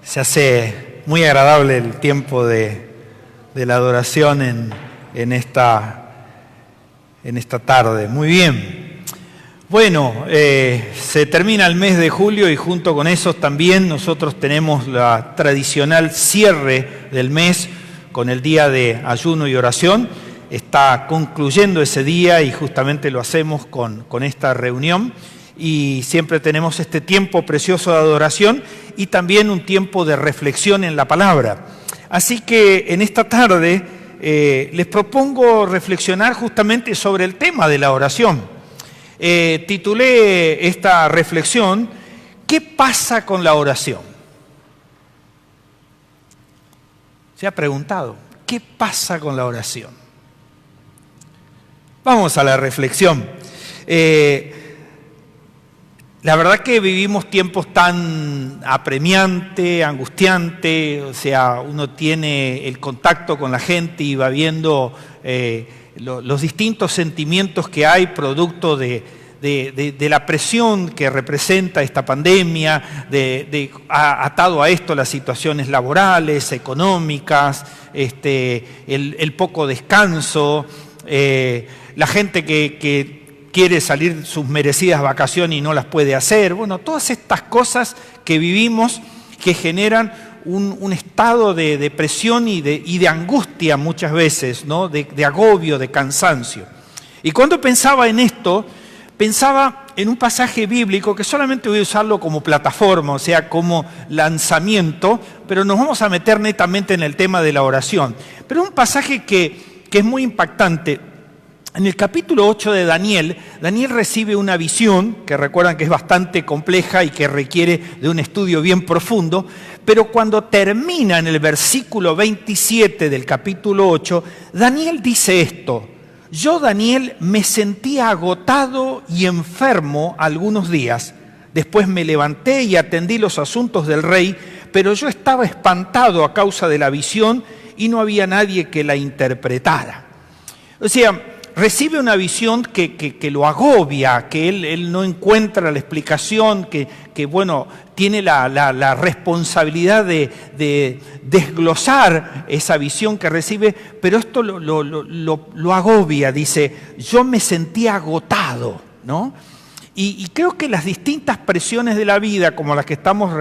Se hace muy agradable el tiempo de la adoración en esta tarde. Muy bien. Bueno, se termina el mes de julio y junto con eso también nosotros tenemos la tradicional cierre del mes con el día de ayuno y oración. Está concluyendo ese día y justamente lo hacemos con esta reunión. Y siempre tenemos este tiempo precioso de adoración y también un tiempo de reflexión en la palabra. Así que en esta tarde les propongo reflexionar justamente sobre el tema de la oración. Titulé esta reflexión, ¿qué pasa con la oración? ¿Se ha preguntado? ¿Qué pasa con la oración? Vamos a la reflexión. La verdad que vivimos tiempos tan apremiantes, angustiantes, o sea, uno tiene el contacto con la gente y va viendo los distintos sentimientos que hay producto de la presión que representa esta pandemia, atado a esto las situaciones laborales, económicas, el poco descanso, la gente que quiere salir sus merecidas vacaciones y no las puede hacer. Bueno, todas estas cosas que vivimos que generan un estado de depresión y de angustia muchas veces, ¿no? De agobio, de cansancio. Y cuando pensaba en esto, pensaba en un pasaje bíblico que solamente voy a usarlo como plataforma, o sea, como lanzamiento, pero nos vamos a meter netamente en el tema de la oración. Pero un pasaje que es muy impactante. En el capítulo 8 de Daniel recibe una visión, que recuerdan que es bastante compleja y que requiere de un estudio bien profundo, pero cuando termina en el versículo 27 del capítulo 8, Daniel dice esto: yo, Daniel, me sentía agotado y enfermo algunos días. Después me levanté y atendí los asuntos del rey, pero yo estaba espantado a causa de la visión y no había nadie que la interpretara. O sea, recibe una visión que lo agobia, que él no encuentra la explicación, que bueno, tiene la responsabilidad de desglosar esa visión que recibe, pero esto lo agobia, dice, yo me sentía agotado, ¿no? Y creo que las distintas presiones de la vida, como las que estamos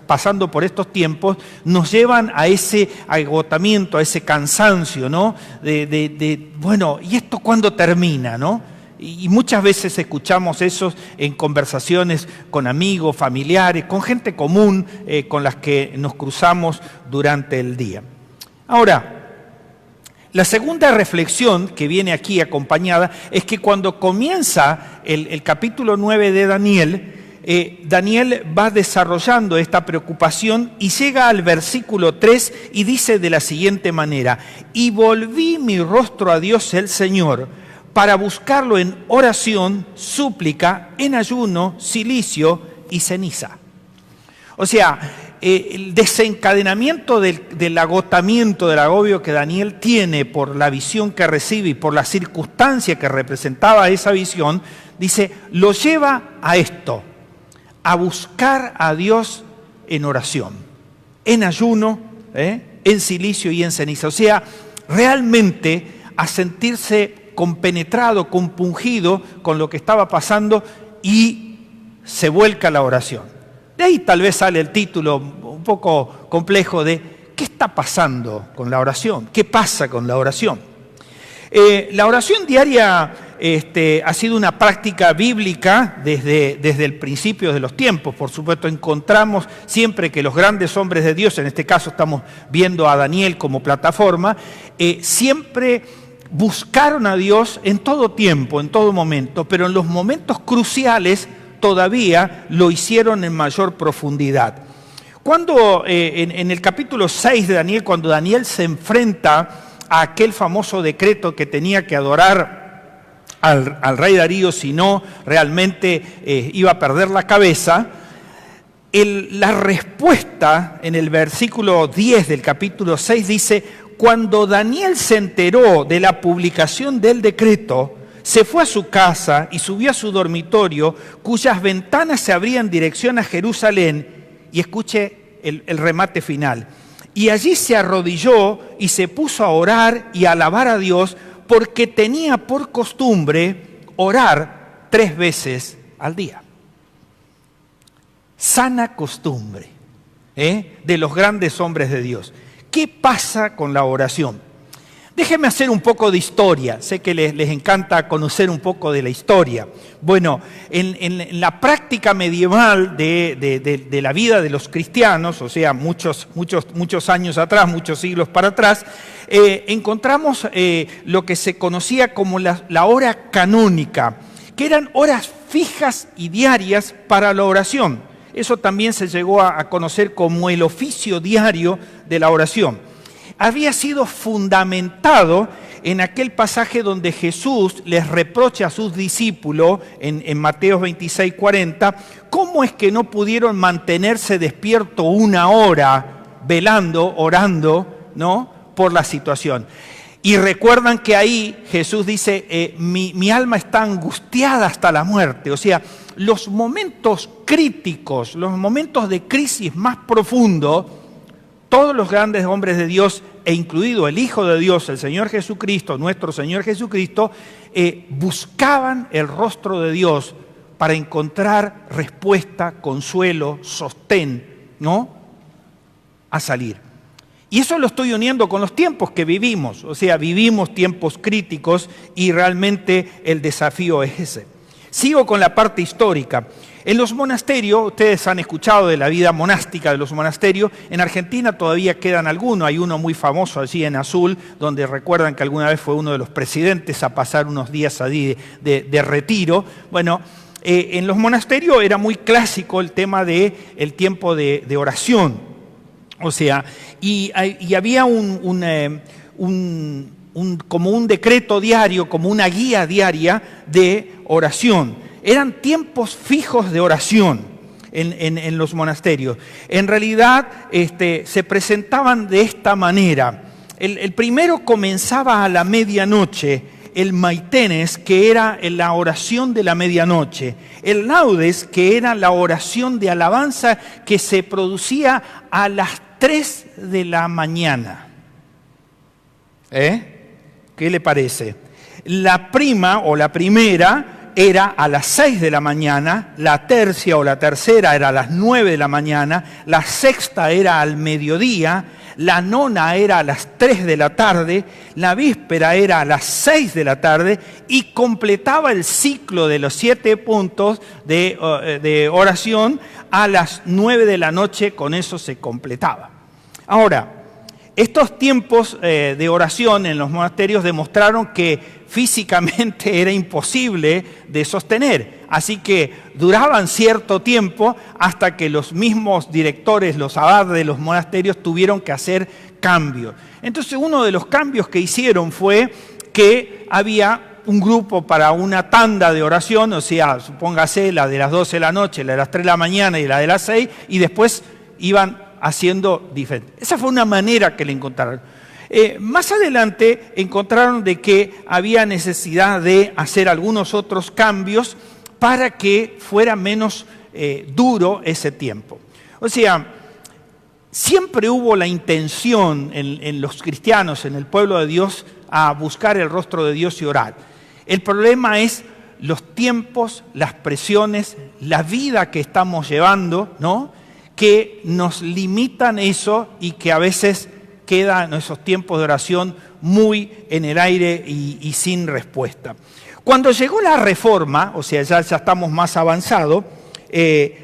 pasando por estos tiempos, nos llevan a ese agotamiento, a ese cansancio, ¿no? Bueno, ¿y esto cuándo termina, no? Y muchas veces escuchamos eso en conversaciones con amigos, familiares, con gente común con las que nos cruzamos durante el día. Ahora, la segunda reflexión que viene aquí acompañada es que cuando comienza el capítulo 9 de Daniel, Daniel va desarrollando esta preocupación y llega al versículo 3 y dice de la siguiente manera: y volví mi rostro a Dios el Señor para buscarlo en oración, súplica, en ayuno, cilicio y ceniza. O sea, el desencadenamiento del agotamiento, del agobio que Daniel tiene por la visión que recibe y por la circunstancia que representaba esa visión, dice, lo lleva a esto, a buscar a Dios en oración, en ayuno, en cilicio y en ceniza. O sea, realmente a sentirse compenetrado, compungido con lo que estaba pasando y se vuelca a la oración. De ahí tal vez sale el título un poco complejo de ¿qué está pasando con la oración? ¿Qué pasa con la oración? La oración diaria ha sido una práctica bíblica desde el principio de los tiempos. Por supuesto, encontramos siempre que los grandes hombres de Dios, en este caso estamos viendo a Daniel como plataforma, siempre buscaron a Dios en todo tiempo, en todo momento, pero en los momentos cruciales todavía lo hicieron en mayor profundidad. Cuando en el capítulo 6 de Daniel, cuando Daniel se enfrenta a aquel famoso decreto que tenía que adorar al rey Darío, si no realmente iba a perder la cabeza, la respuesta en el versículo 10 del capítulo 6 dice: cuando Daniel se enteró de la publicación del decreto, se fue a su casa y subió a su dormitorio, cuyas ventanas se abrían en dirección a Jerusalén, y escuche el remate final. Y allí se arrodilló y se puso a orar y a alabar a Dios, porque tenía por costumbre orar 3 veces al día. Sana costumbre de los grandes hombres de Dios. ¿Qué pasa con la oración? Déjenme hacer un poco de historia. Sé que les encanta conocer un poco de la historia. Bueno, en la práctica medieval de la vida de los cristianos, o sea, muchos años atrás, muchos siglos para atrás, encontramos lo que se conocía como la hora canónica, que eran horas fijas y diarias para la oración. Eso también se llegó a conocer como el oficio diario de la oración. Había sido fundamentado en aquel pasaje donde Jesús les reprocha a sus discípulos, en Mateo 26, 40, cómo es que no pudieron mantenerse despiertos 1 hora, velando, orando, ¿no?, por la situación. Y recuerdan que ahí Jesús dice, mi alma está angustiada hasta la muerte. O sea, los momentos críticos, los momentos de crisis más profundos, todos los grandes hombres de Dios, e incluido el Hijo de Dios, el Señor Jesucristo, nuestro Señor Jesucristo, buscaban el rostro de Dios para encontrar respuesta, consuelo, sostén, ¿no?, a salir. Y eso lo estoy uniendo con los tiempos que vivimos, o sea, vivimos tiempos críticos y realmente el desafío es ese. Sigo con la parte histórica. En los monasterios, ustedes han escuchado de la vida monástica de los monasterios, en Argentina todavía quedan algunos, hay uno muy famoso allí en Azul, donde recuerdan que alguna vez fue uno de los presidentes a pasar unos días allí de retiro. Bueno, en los monasterios era muy clásico el tema del tiempo de oración. O sea, y había como un decreto diario, como una guía diaria de oración. Eran tiempos fijos de oración en los monasterios. En realidad se presentaban de esta manera. El primero comenzaba a la medianoche, el maitenes, que era la oración de la medianoche, el laudes, que era la oración de alabanza que se producía a las 3 de la mañana. ¿Qué le parece? La prima o la primera era a las 6 de la mañana, la tercia o la tercera era a las 9 de la mañana, la sexta era al mediodía, la nona era a las 3 de la tarde, la víspera era a las 6 de la tarde y completaba el ciclo de los 7 puntos de oración a las 9 de la noche, con eso se completaba. Ahora, estos tiempos de oración en los monasterios demostraron que físicamente era imposible de sostener, así que duraban cierto tiempo hasta que los mismos directores, los abades de los monasterios, tuvieron que hacer cambios. Entonces, uno de los cambios que hicieron fue que había un grupo para una tanda de oración, o sea, supóngase la de las 12 de la noche, la de las 3 de la mañana y la de las 6, y después iban haciendo diferente. Esa fue una manera que le encontraron. Más adelante encontraron de que había necesidad de hacer algunos otros cambios para que fuera menos duro ese tiempo. O sea, siempre hubo la intención en los cristianos, en el pueblo de Dios, a buscar el rostro de Dios y orar. El problema es los tiempos, las presiones, la vida que estamos llevando, ¿no?, que nos limitan eso y que a veces quedan esos tiempos de oración muy en el aire y sin respuesta. Cuando llegó la Reforma, o sea, ya estamos más avanzados,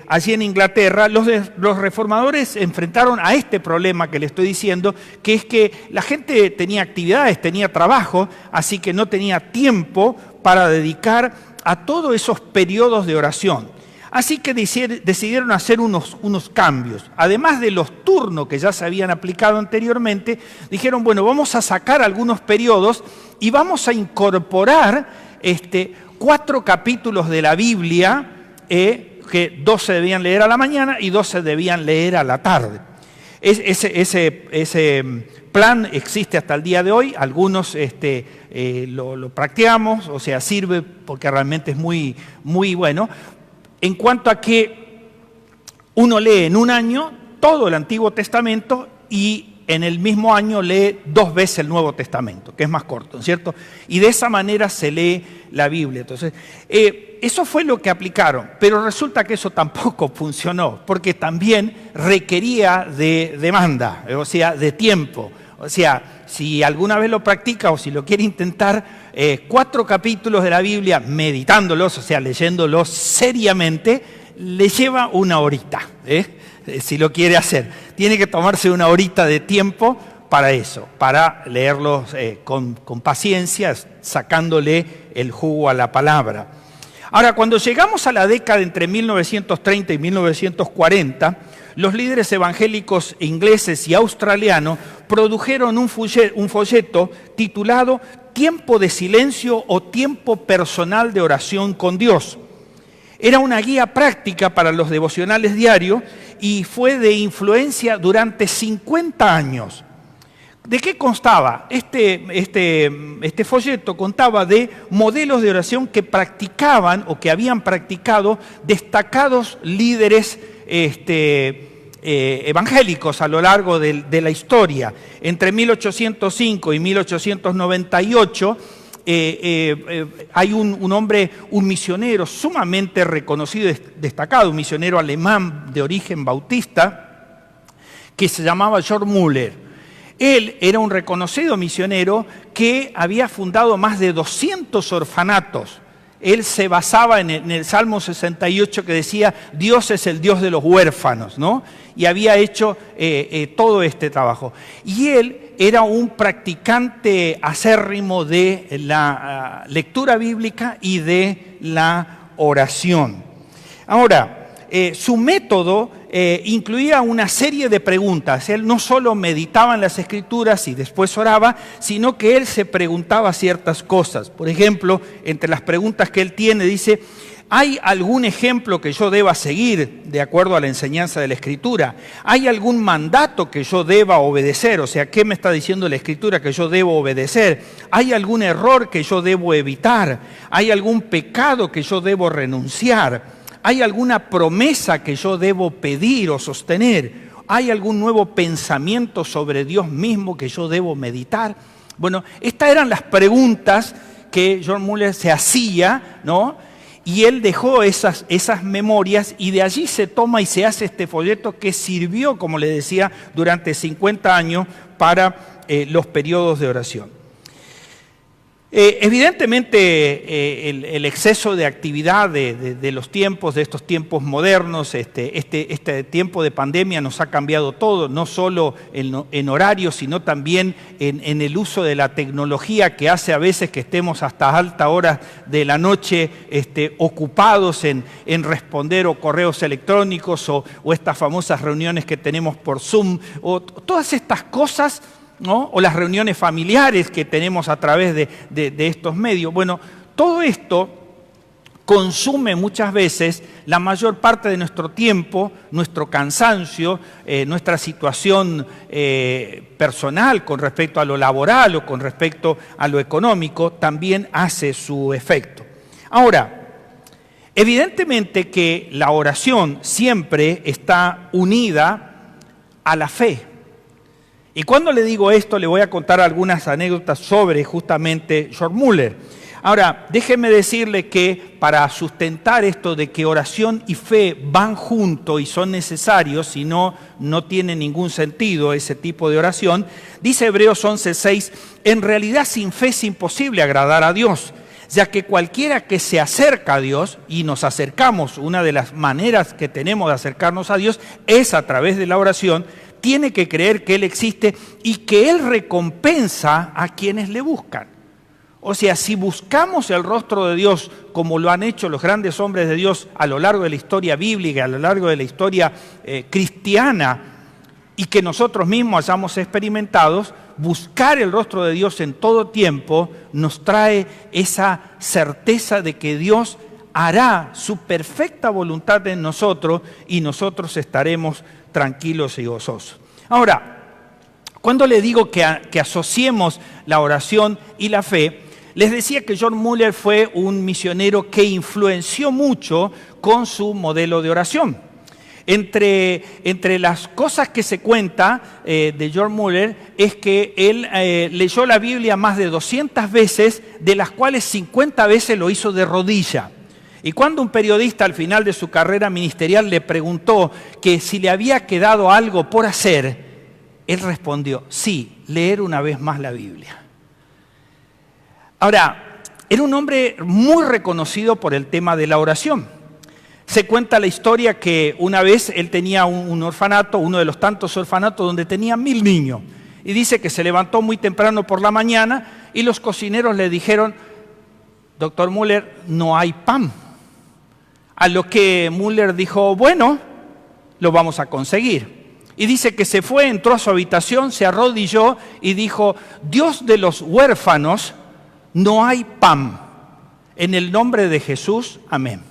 allí en Inglaterra, los reformadores se enfrentaron a este problema que le estoy diciendo, que es que la gente tenía actividades, tenía trabajo, así que no tenía tiempo para dedicar a todos esos periodos de oración. Así que decidieron hacer unos cambios. Además de los turnos que ya se habían aplicado anteriormente, dijeron, bueno, vamos a sacar algunos periodos y vamos a incorporar 4 capítulos de la Biblia, que 2 se debían leer a la mañana y 2 se debían leer a la tarde. Ese plan existe hasta el día de hoy, algunos lo practicamos, o sea, sirve porque realmente es muy, muy bueno. En cuanto a que uno lee en un año todo el Antiguo Testamento y en el mismo año lee 2 veces el Nuevo Testamento, que es más corto, ¿cierto? Y de esa manera se lee la Biblia. Entonces, eso fue lo que aplicaron, pero resulta que eso tampoco funcionó, porque también requería de demanda, o sea, de tiempo. O sea, si alguna vez lo practica o si lo quiere intentar, 4 capítulos de la Biblia, meditándolos, o sea, leyéndolos seriamente, le lleva 1 horita, si lo quiere hacer. Tiene que tomarse 1 horita de tiempo para eso, para leerlos con paciencia, sacándole el jugo a la palabra. Ahora, cuando llegamos a la década entre 1930 y 1940, los líderes evangélicos ingleses y australianos produjeron un folleto titulado Tiempo de silencio o tiempo personal de oración con Dios. Era una guía práctica para los devocionales diarios y fue de influencia durante 50 años. ¿De qué constaba? Este folleto contaba de modelos de oración que practicaban o que habían practicado destacados líderes evangélicos a lo largo de la historia. Entre 1805 y 1898 hay un hombre, un misionero sumamente reconocido y destacado, un misionero alemán de origen bautista, que se llamaba George Muller. Él era un reconocido misionero que había fundado más de 200 orfanatos. Él se basaba en el Salmo 68 que decía, Dios es el Dios de los huérfanos, ¿no? Y había hecho todo este trabajo. Y él era un practicante acérrimo de la lectura bíblica y de la oración. Ahora, su método incluía una serie de preguntas. Él no solo meditaba en las Escrituras y después oraba, sino que él se preguntaba ciertas cosas. Por ejemplo, entre las preguntas que él tiene, dice, ¿hay algún ejemplo que yo deba seguir de acuerdo a la enseñanza de la Escritura? ¿Hay algún mandato que yo deba obedecer? O sea, ¿qué me está diciendo la Escritura que yo debo obedecer? ¿Hay algún error que yo debo evitar? ¿Hay algún pecado que yo debo renunciar? ¿Hay alguna promesa que yo debo pedir o sostener? ¿Hay algún nuevo pensamiento sobre Dios mismo que yo debo meditar? Bueno, estas eran las preguntas que John Muller se hacía, ¿no? Y él dejó esas memorias y de allí se toma y se hace este folleto que sirvió, como le decía, durante 50 años para los periodos de oración. Evidentemente el exceso de actividad de los tiempos, de estos tiempos modernos, este tiempo de pandemia nos ha cambiado todo, no solo en horarios, sino también en el uso de la tecnología que hace a veces que estemos hasta alta hora de la noche ocupados en responder o correos electrónicos o estas famosas reuniones que tenemos por Zoom, o todas estas cosas, ¿no? O las reuniones familiares que tenemos a través de estos medios. Bueno, todo esto consume muchas veces la mayor parte de nuestro tiempo, nuestro cansancio, nuestra situación personal con respecto a lo laboral o con respecto a lo económico, también hace su efecto. Ahora, evidentemente que la oración siempre está unida a la fe. Y cuando le digo esto, le voy a contar algunas anécdotas sobre justamente George Muller. Ahora, déjeme decirle que para sustentar esto de que oración y fe van juntos y son necesarios, si no, no tiene ningún sentido ese tipo de oración, dice Hebreos 11:6, en realidad sin fe es imposible agradar a Dios, ya que cualquiera que se acerca a Dios, y nos acercamos, una de las maneras que tenemos de acercarnos a Dios es a través de la oración, tiene que creer que Él existe y que Él recompensa a quienes le buscan. O sea, si buscamos el rostro de Dios como lo han hecho los grandes hombres de Dios a lo largo de la historia bíblica, a lo largo de la historia cristiana, y que nosotros mismos hayamos experimentado, buscar el rostro de Dios en todo tiempo nos trae esa certeza de que Dios hará su perfecta voluntad en nosotros y nosotros estaremos tranquilos y gozosos. Ahora, cuando le digo que asociemos la oración y la fe, les decía que John Muller fue un misionero que influenció mucho con su modelo de oración. Entre las cosas que se cuenta de George Muller es que él leyó la Biblia más de 200 veces, de las cuales 50 veces lo hizo de rodilla. Y cuando un periodista al final de su carrera ministerial le preguntó que si le había quedado algo por hacer, él respondió, sí, leer una vez más la Biblia. Ahora, era un hombre muy reconocido por el tema de la oración. Se cuenta la historia que una vez él tenía un orfanato, uno de los tantos orfanatos donde tenía 1000 niños. Y dice que se levantó muy temprano por la mañana y los cocineros le dijeron, doctor Muller, no hay pan. A lo que Muller dijo, bueno, lo vamos a conseguir. Y dice que se fue, entró a su habitación, se arrodilló y dijo, Dios de los huérfanos, no hay pan. En el nombre de Jesús, amén.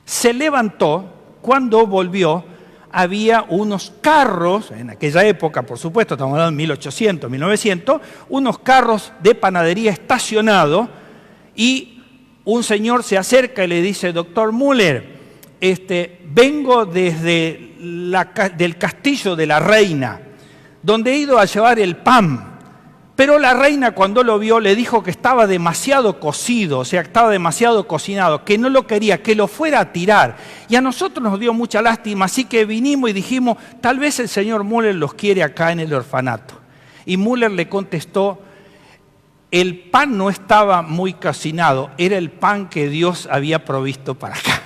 Se levantó, cuando volvió, había unos carros, en aquella época, por supuesto, estamos hablando de 1800, 1900, unos carros de panadería estacionados, y un señor se acerca y le dice, doctor Muller, vengo desde del castillo de la reina, donde he ido a llevar el pan. Pero la reina cuando lo vio le dijo que estaba demasiado cocido, o sea, que estaba demasiado cocinado, que no lo quería, que lo fuera a tirar. Y a nosotros nos dio mucha lástima, así que vinimos y dijimos, tal vez el señor Muller los quiere acá en el orfanato. Y Muller le contestó, el pan no estaba muy cocinado, era el pan que Dios había provisto para acá.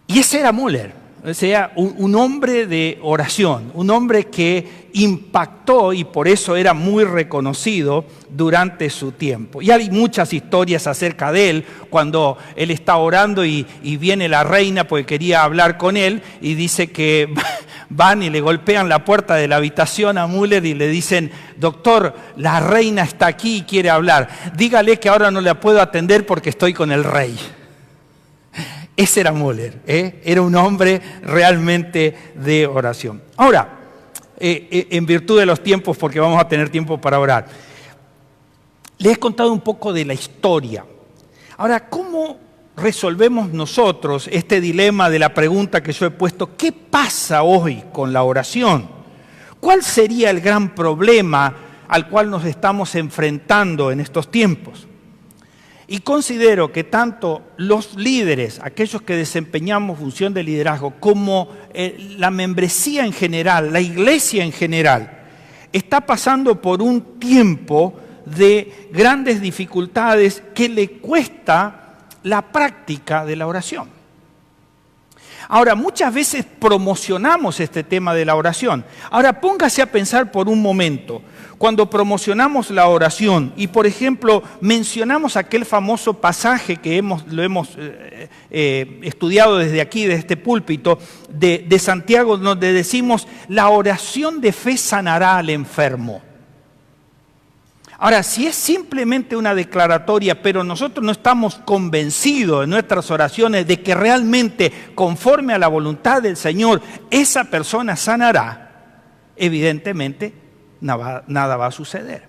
Y ese era Muller. O sea, un hombre de oración, un hombre que impactó y por eso era muy reconocido durante su tiempo. Y hay muchas historias acerca de él, cuando él está orando y viene la reina porque quería hablar con él y dice que van y le golpean la puerta de la habitación a Muller y le dicen, doctor, la reina está aquí y quiere hablar, dígale que ahora no la puedo atender porque estoy con el rey. Ese era Muller, era un hombre realmente de oración. Ahora, en virtud de los tiempos, porque vamos a tener tiempo para orar, les he contado un poco de la historia. Ahora, ¿cómo resolvemos nosotros este dilema de la pregunta que yo he puesto? ¿Qué pasa hoy con la oración? ¿Cuál sería el gran problema al cual nos estamos enfrentando en estos tiempos? Y considero que tanto los líderes, aquellos que desempeñamos función de liderazgo, como la membresía en general, la iglesia en general, está pasando por un tiempo de grandes dificultades que le cuesta la práctica de la oración. Ahora, muchas veces promocionamos este tema de la oración. Ahora, póngase a pensar por un momento. Cuando promocionamos la oración y, por ejemplo, mencionamos aquel famoso pasaje que lo hemos estudiado desde aquí, desde este púlpito, de Santiago, donde decimos, la oración de fe sanará al enfermo. Ahora, si es simplemente una declaratoria, pero nosotros no estamos convencidos en nuestras oraciones de que realmente, conforme a la voluntad del Señor, esa persona sanará, evidentemente nada va a suceder.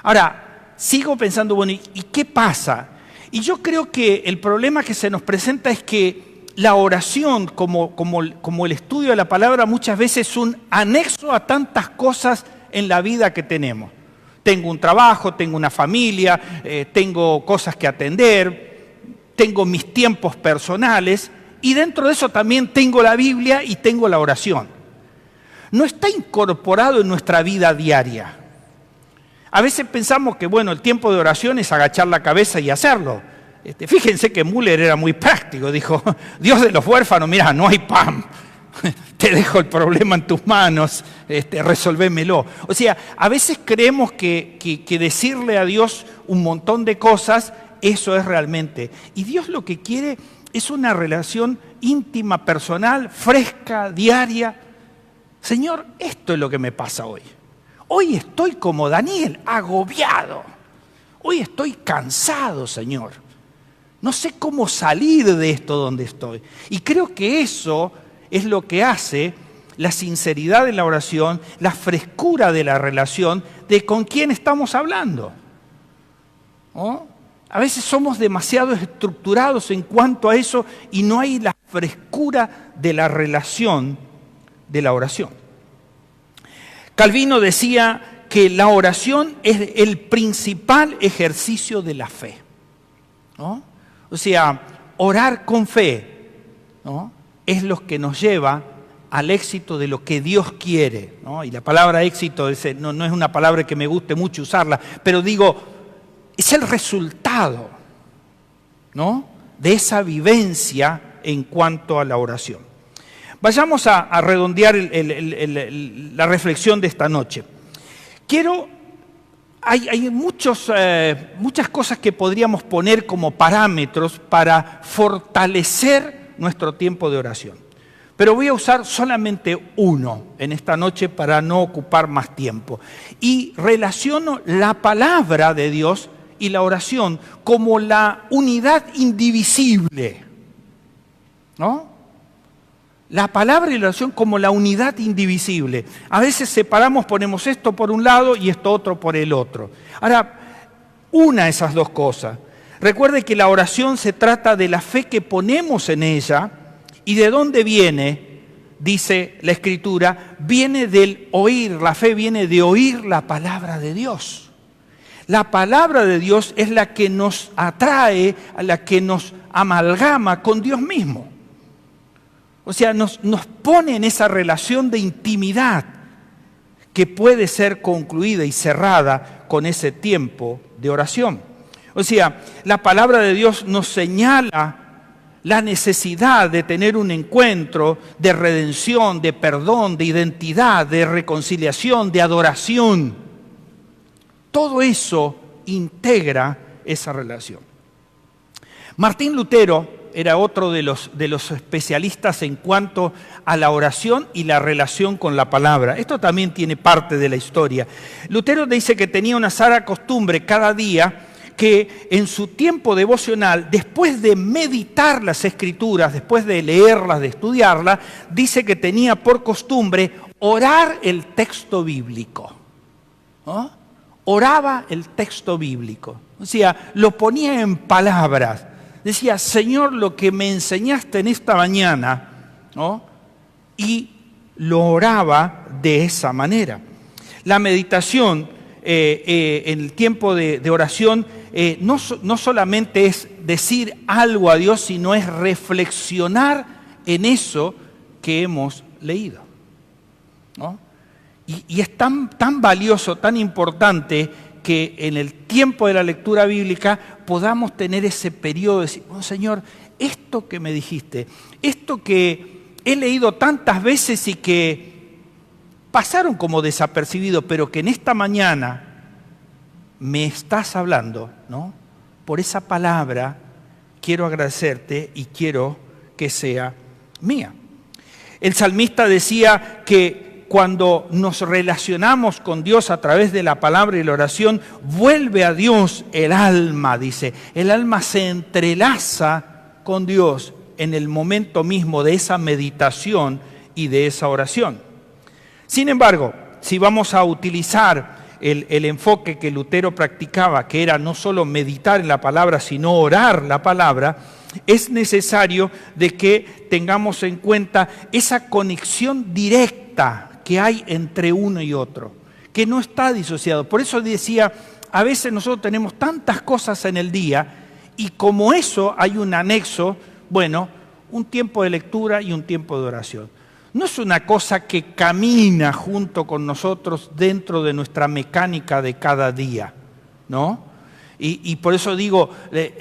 Ahora, sigo pensando, bueno, ¿y qué pasa? Y yo creo que el problema que se nos presenta es que la oración, como el estudio de la palabra, muchas veces es un anexo a tantas cosas en la vida que tenemos. Tengo un trabajo, tengo una familia, tengo cosas que atender, tengo mis tiempos personales y dentro de eso también tengo la Biblia y tengo la oración. No está incorporado en nuestra vida diaria. A veces pensamos que, bueno, el tiempo de oración es agachar la cabeza y hacerlo. Fíjense que Muller era muy práctico, dijo, Dios de los huérfanos, mira, no hay pan. Te dejo el problema en tus manos, resolvémelo. O sea, a veces creemos que decirle a Dios un montón de cosas, eso es realmente. Y Dios lo que quiere es una relación íntima, personal, fresca, diaria. Señor, esto es lo que me pasa hoy. Hoy estoy como Daniel, agobiado. Hoy estoy cansado, Señor. No sé cómo salir de esto donde estoy. Y creo que eso es lo que hace la sinceridad de la oración, la frescura de la relación de con quién estamos hablando. ¿Oh? A veces somos demasiado estructurados en cuanto a eso y no hay la frescura de la relación de la oración. Calvino decía que la oración es el principal ejercicio de la fe, ¿no? O sea, orar con fe, ¿no?, es lo que nos lleva al éxito de lo que Dios quiere, ¿no? Y la palabra éxito no es una palabra que me guste mucho usarla, pero digo, es el resultado, ¿no?, de esa vivencia en cuanto a la oración. Vayamos a redondear la reflexión de esta noche. Hay muchas cosas que podríamos poner como parámetros para fortalecer nuestro tiempo de oración. Pero voy a usar solamente uno en esta noche para no ocupar más tiempo. Y relaciono la palabra de Dios y la oración como la unidad indivisible, ¿no? La palabra y la oración como la unidad indivisible. A veces separamos, ponemos esto por un lado y esto otro por el otro. Ahora, una esas dos cosas. Recuerde que la oración se trata de la fe que ponemos en ella. ¿Y de dónde viene? Dice la Escritura, viene del oír. La fe viene de oír la palabra de Dios. La palabra de Dios es la que nos atrae, a la que nos amalgama con Dios mismo. O sea, nos pone en esa relación de intimidad que puede ser concluida y cerrada con ese tiempo de oración. O sea, la palabra de Dios nos señala la necesidad de tener un encuentro de redención, de perdón, de identidad, de reconciliación, de adoración. Todo eso integra esa relación. Martín Lutero era otro de los especialistas en cuanto a la oración y la relación con la palabra. Esto también tiene parte de la historia. Lutero dice que tenía una sana costumbre cada día que en su tiempo devocional, después de meditar las Escrituras, después de leerlas, de estudiarlas, dice que tenía por costumbre orar el texto bíblico, ¿no? Oraba el texto bíblico, o sea, lo ponía en palabras. Decía, Señor, lo que me enseñaste en esta mañana, ¿no?, y lo oraba de esa manera. La meditación en el tiempo de oración no solamente es decir algo a Dios, sino es reflexionar en eso que hemos leído, ¿no? Y es tan valioso, tan importante que en el tiempo de la lectura bíblica podamos tener ese periodo de decir, oh, Señor, esto que me dijiste, esto que he leído tantas veces y que pasaron como desapercibido, pero que en esta mañana me estás hablando, ¿no? Por esa palabra quiero agradecerte y quiero que sea mía. El salmista decía que cuando nos relacionamos con Dios a través de la palabra y la oración, vuelve a Dios el alma, dice. El alma se entrelaza con Dios en el momento mismo de esa meditación y de esa oración. Sin embargo, si vamos a utilizar el enfoque que Lutero practicaba, que era no solo meditar en la palabra, sino orar la palabra, es necesario de que tengamos en cuenta esa conexión directa que hay entre uno y otro, que no está disociado. Por eso decía, a veces nosotros tenemos tantas cosas en el día y como eso hay un anexo, bueno, un tiempo de lectura y un tiempo de oración. No es una cosa que camina junto con nosotros dentro de nuestra mecánica de cada día, ¿no? Y por eso digo,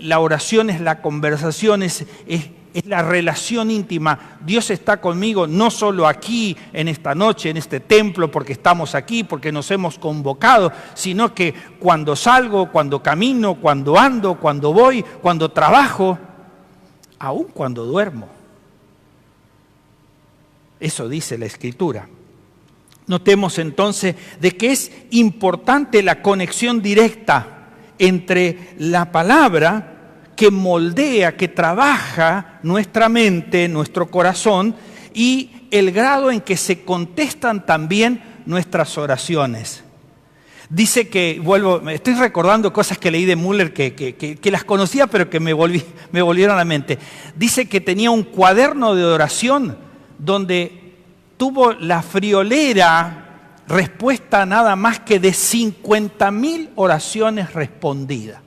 la oración es la conversación, es la relación íntima. Dios está conmigo no solo aquí, en esta noche, en este templo, porque estamos aquí, porque nos hemos convocado, sino que cuando salgo, cuando camino, cuando ando, cuando voy, cuando trabajo, aún cuando duermo. Eso dice la Escritura. Notemos entonces de que es importante la conexión directa entre la palabra que moldea, que trabaja nuestra mente, nuestro corazón, y el grado en que se contestan también nuestras oraciones. Dice que, me estoy recordando cosas que leí de Müller que las conocía, pero que me volvieron a la mente. Dice que tenía un cuaderno de oración donde tuvo la friolera respuesta nada más que de 50.000 oraciones respondidas.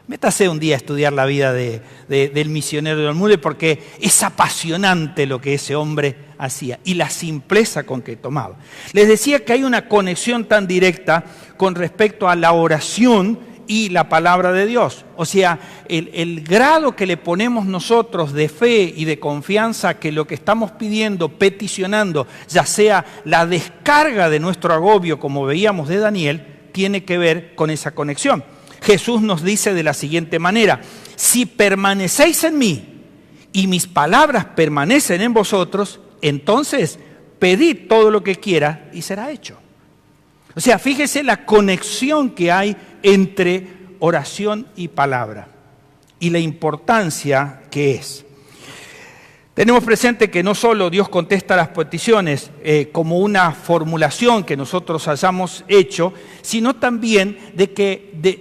Métase un día a estudiar la vida del misionero de Müller, porque es apasionante lo que ese hombre hacía y la simpleza con que tomaba. Les decía que hay una conexión tan directa con respecto a la oración y la palabra de Dios. O sea, el grado que le ponemos nosotros de fe y de confianza que lo que estamos pidiendo, peticionando, ya sea la descarga de nuestro agobio, como veíamos de Daniel, tiene que ver con esa conexión. Jesús nos dice de la siguiente manera: si permanecéis en mí y mis palabras permanecen en vosotros, entonces pedid todo lo que quiera y será hecho. O sea, fíjese la conexión que hay entre oración y palabra y la importancia que es. Tenemos presente que no solo Dios contesta las peticiones como una formulación que nosotros hayamos hecho, sino también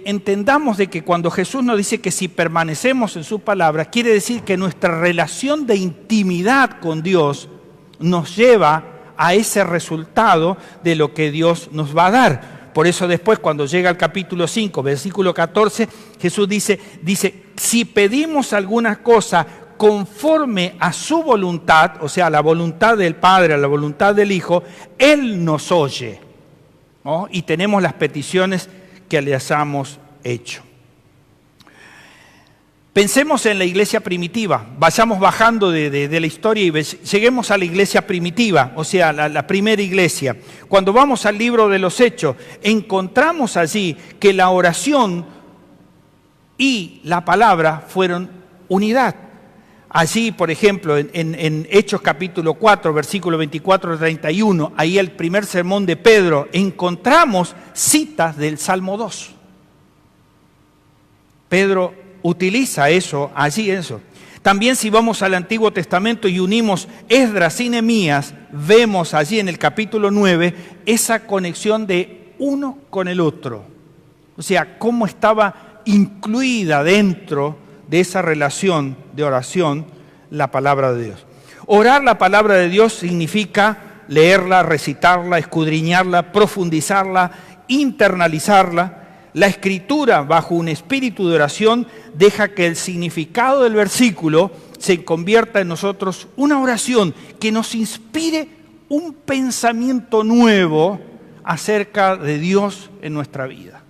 entendamos de que cuando Jesús nos dice que si permanecemos en su palabra, quiere decir que nuestra relación de intimidad con Dios nos lleva a ese resultado de lo que Dios nos va a dar. Por eso después, cuando llega al capítulo 5, versículo 14, Jesús dice, si pedimos alguna cosa conforme a su voluntad, o sea, a la voluntad del Padre, a la voluntad del Hijo, Él nos oye, ¿no? Y tenemos las peticiones que le hayamos hecho. Pensemos en la iglesia primitiva, vayamos bajando de la historia y lleguemos a la iglesia primitiva, o sea, la primera iglesia. Cuando vamos al libro de los Hechos, encontramos allí que la oración y la palabra fueron unidad. Allí, por ejemplo, en Hechos capítulo 4, versículo 24 al 31, ahí el primer sermón de Pedro, encontramos citas del Salmo 2. Pedro utiliza eso, allí eso. También si vamos al Antiguo Testamento y unimos Esdras y Nehemías, vemos allí en el capítulo 9 esa conexión de uno con el otro. O sea, cómo estaba incluida dentro de esa relación de oración la palabra de Dios. Orar la palabra de Dios significa leerla, recitarla, escudriñarla, profundizarla, internalizarla. La escritura, bajo un espíritu de oración, deja que el significado del versículo se convierta en nosotros una oración que nos inspire un pensamiento nuevo acerca de Dios en nuestra vida.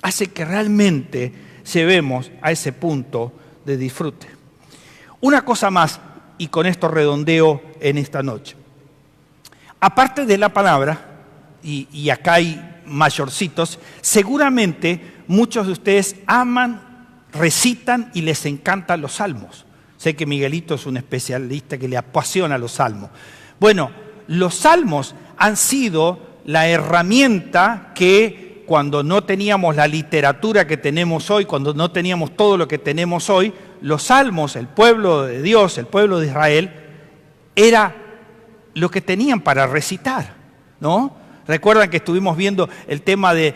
Hace que realmente llevemos a ese punto de disfrute. Una cosa más, y con esto redondeo en esta noche. Aparte de la palabra, y acá hay mayorcitos, seguramente muchos de ustedes aman, recitan y les encantan los salmos. Sé que Miguelito es un especialista que le apasiona los salmos. Bueno, los salmos han sido la herramienta que cuando no teníamos la literatura que tenemos hoy, cuando no teníamos todo lo que tenemos hoy, los salmos, el pueblo de Dios, el pueblo de Israel, era lo que tenían para recitar, ¿no? Recuerdan que estuvimos viendo el tema de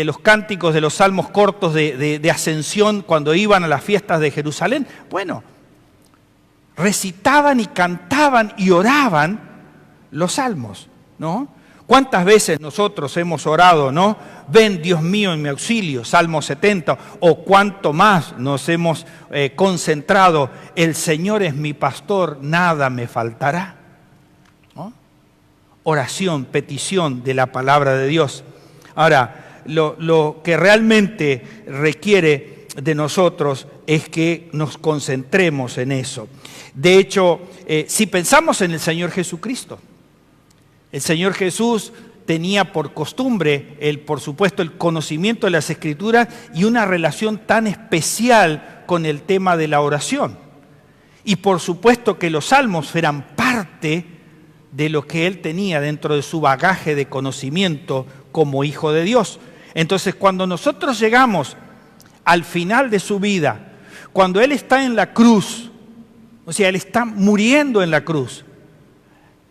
los cánticos de los salmos cortos de ascensión cuando iban a las fiestas de Jerusalén. Bueno, recitaban y cantaban y oraban los salmos, ¿no? ¿Cuántas veces nosotros hemos orado, no? Ven, Dios mío, en mi auxilio, Salmo 70, o cuánto más nos hemos concentrado, el Señor es mi pastor, nada me faltará, ¿no? Oración, petición de la palabra de Dios. Ahora, lo que realmente requiere de nosotros es que nos concentremos en eso. De hecho, si pensamos en el Señor Jesucristo, el Señor Jesús tenía por costumbre, por supuesto, el conocimiento de las Escrituras y una relación tan especial con el tema de la oración. Y por supuesto que los salmos eran parte de lo que él tenía dentro de su bagaje de conocimiento como hijo de Dios. Entonces, cuando nosotros llegamos al final de su vida, cuando él está en la cruz, o sea, él está muriendo en la cruz,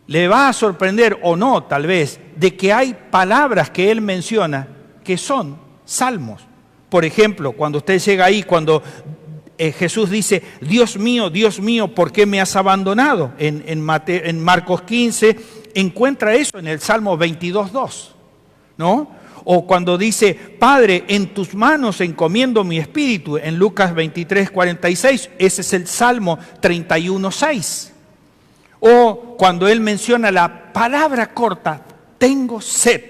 le va a sorprender o no, tal vez, de que hay palabras que él menciona que son salmos. Por ejemplo, cuando usted llega ahí, cuando Jesús dice, Dios mío, ¿por qué me has abandonado? En Marcos 15 encuentra eso en el Salmo 22:2, ¿no? O cuando dice, Padre, en tus manos encomiendo mi espíritu, en Lucas 23:46, ese es el Salmo 31:6. O cuando él menciona la palabra corta, tengo sed,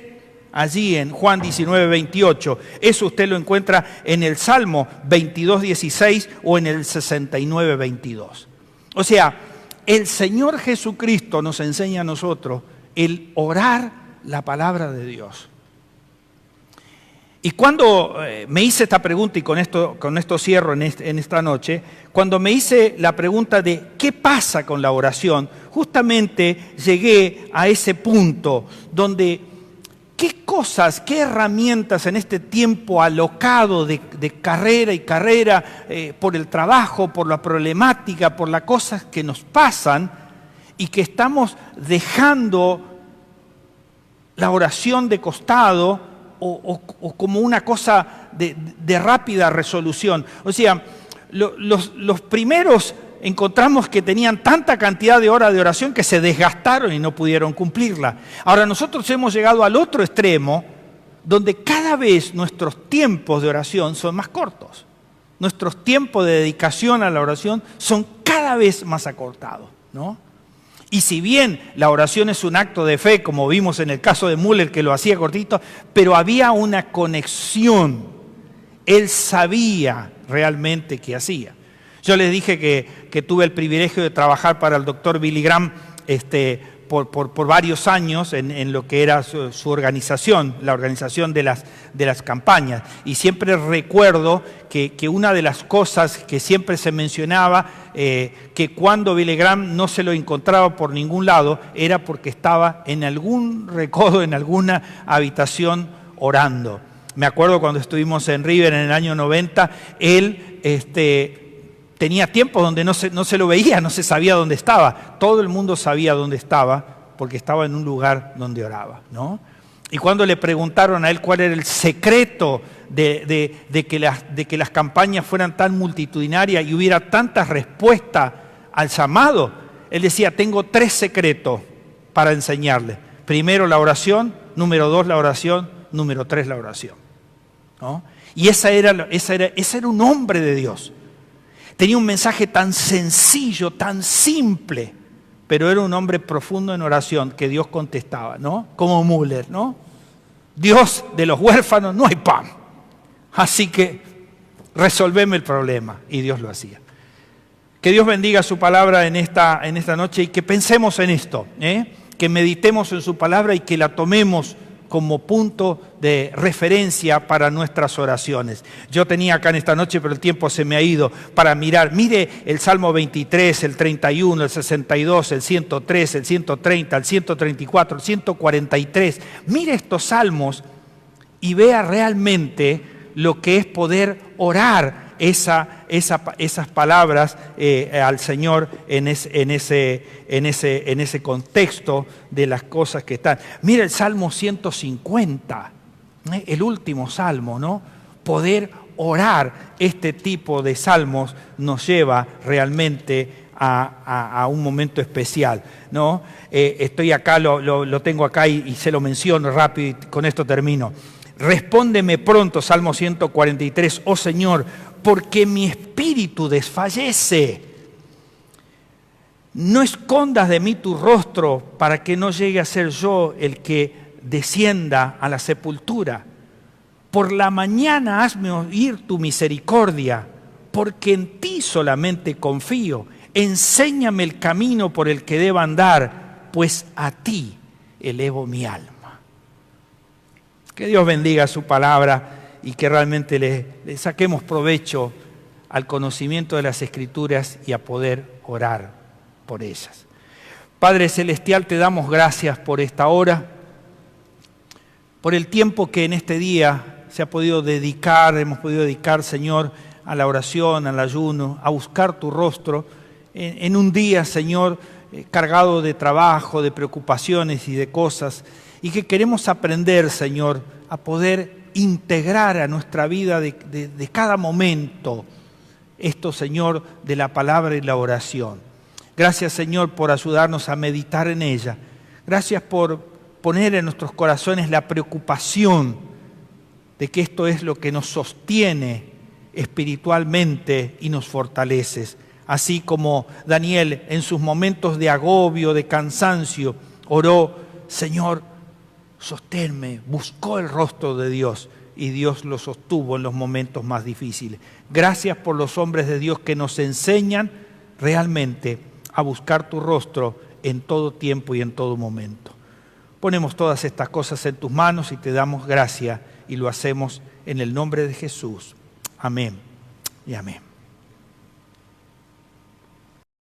allí en Juan 19:28, eso usted lo encuentra en el Salmo 22:16 o en el 69:22. O sea, el Señor Jesucristo nos enseña a nosotros el orar la palabra de Dios. Y cuando me hice esta pregunta, y con esto cierro en esta noche, cuando me hice la pregunta de ¿qué pasa con la oración? Justamente llegué a ese punto donde ¿qué cosas, qué herramientas en este tiempo alocado de carrera y carrera por el trabajo, por la problemática, por las cosas que nos pasan y que estamos dejando la oración de costado o como una cosa de rápida resolución? O sea, los primeros encontramos que tenían tanta cantidad de horas de oración que se desgastaron y no pudieron cumplirla. Ahora nosotros hemos llegado al otro extremo, donde cada vez nuestros tiempos de oración son más cortos. Nuestros tiempos de dedicación a la oración son cada vez más acortados, ¿no? Y si bien la oración es un acto de fe, como vimos en el caso de Müller, que lo hacía cortito, pero había una conexión. Él sabía realmente qué hacía. Yo les dije que tuve el privilegio de trabajar para el doctor Billy Graham por varios años en lo que era su organización, la organización de las campañas. Y siempre recuerdo que una de las cosas que siempre se mencionaba, que cuando Billy Graham no se lo encontraba por ningún lado, era porque estaba en algún recodo, en alguna habitación orando. Me acuerdo cuando estuvimos en River en el año 90, él tenía tiempos donde no se lo veía, no se sabía dónde estaba. Todo el mundo sabía dónde estaba porque estaba en un lugar donde oraba, ¿no? Y cuando le preguntaron a él cuál era el secreto de que las campañas fueran tan multitudinarias y hubiera tanta respuesta al llamado, él decía, tengo 3 secretos para enseñarle. Primero la oración, número 2 la oración, número 3 la oración, ¿no? Y ese era un hombre de Dios. Tenía un mensaje tan sencillo, tan simple, pero era un hombre profundo en oración que Dios contestaba, ¿no? Como Müller, ¿no? Dios, de los huérfanos no hay pan, así que resolveme el problema, y Dios lo hacía. Que Dios bendiga su palabra en esta noche y que pensemos en esto, que meditemos en su palabra y que la tomemos como punto de referencia para nuestras oraciones. Yo tenía acá en esta noche, pero el tiempo se me ha ido, para mirar. Mire el Salmo 23, el 31, el 62, el 103, el 130, el 134, el 143. Mire estos salmos y vea realmente lo que es poder orar esas palabras al Señor en ese contexto de las cosas que están. Mira el Salmo 150, el último salmo, ¿no? Poder orar este tipo de salmos nos lleva realmente a un momento especial, ¿no? Estoy acá, lo tengo acá y se lo menciono rápido y con esto termino. Respóndeme pronto, Salmo 143, oh Señor, porque mi espíritu desfallece. No escondas de mí tu rostro para que no llegue a ser yo el que descienda a la sepultura. Por la mañana hazme oír tu misericordia, porque en ti solamente confío. Enséñame el camino por el que debo andar, pues a ti elevo mi alma. Que Dios bendiga su palabra y que realmente le saquemos provecho al conocimiento de las Escrituras y a poder orar por ellas. Padre Celestial, te damos gracias por esta hora, por el tiempo que en este día se ha podido dedicar, hemos podido dedicar, Señor, a la oración, al ayuno, a buscar tu rostro, en un día, Señor, cargado de trabajo, de preocupaciones y de cosas, y que queremos aprender, Señor, a poder integrar a nuestra vida de cada momento esto, Señor, de la palabra y la oración. Gracias, Señor, por ayudarnos a meditar en ella. Gracias por poner en nuestros corazones la preocupación de que esto es lo que nos sostiene espiritualmente y nos fortalece. Así como Daniel en sus momentos de agobio, de cansancio, oró, Señor, sosténme, buscó el rostro de Dios y Dios lo sostuvo en los momentos más difíciles. Gracias por los hombres de Dios que nos enseñan realmente a buscar tu rostro en todo tiempo y en todo momento. Ponemos todas estas cosas en tus manos y te damos gracias y lo hacemos en el nombre de Jesús. Amén y amén.